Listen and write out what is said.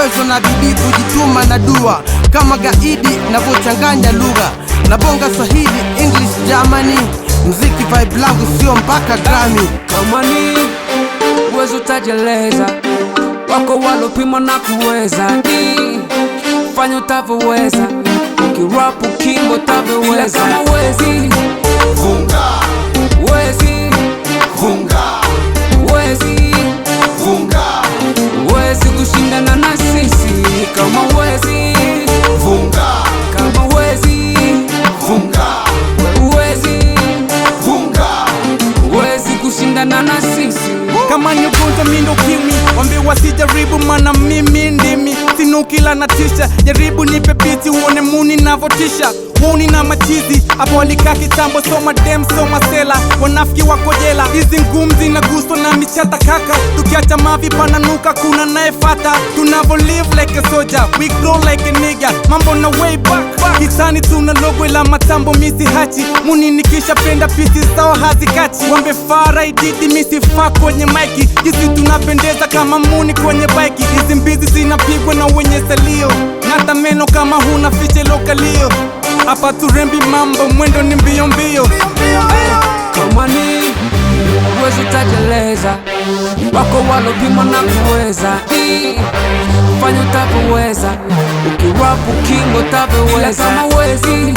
boys wana bidii kujituma na dua, kama gaidi navyochanganya lugha, na bonga Swahili, English, Germany. Mziki vibe langu sio mpaka Grammy. Kama ni uwezo utajeleza, wako walopima na kuweza. Fanya utavyoweza, ukirap ukimbo utavyoweza. Kama wezi Vunga, wezi vunga, wezi vunga, wezi kushindana na sisi. Kama wezi vunga, kama wezi vunga, wezi wezi kushindana na sisi. Kama ni ugonjwa mindo kimi, wambi wasijaribu mana mimi ndimi sinukila na tisha. Jaribu nipe biti uone muni navotisha. Woni na machizi, hapo walika kitambo. Soma dem, soma sela, wanafiki wako jela. Hizi ngumzi na gusto na michata kaka. Tukiacha mavi pananuka kuna naefata. Tunavo live like a soldier, we grow like a nigga. Mambo na way back, kisani tuna logo ila matambo misi hachi. Muni nikisha penda pisi zao hazikachi. Wambe fara ididi misi faa kwenye maiki. Jisi tunapendeza kama muni kwenye bike. Hizi mbizi zinapigwa na wenye salio. Ngata meno kama huna fiche lokalio. Hapa turembi mambo mwendo ni mbio mbio. Kama ni uwezo utajeleza, wako walopima na kuweza. Fanya utavyoweza, ukirap ukimbo utavyoweza. Kama wezi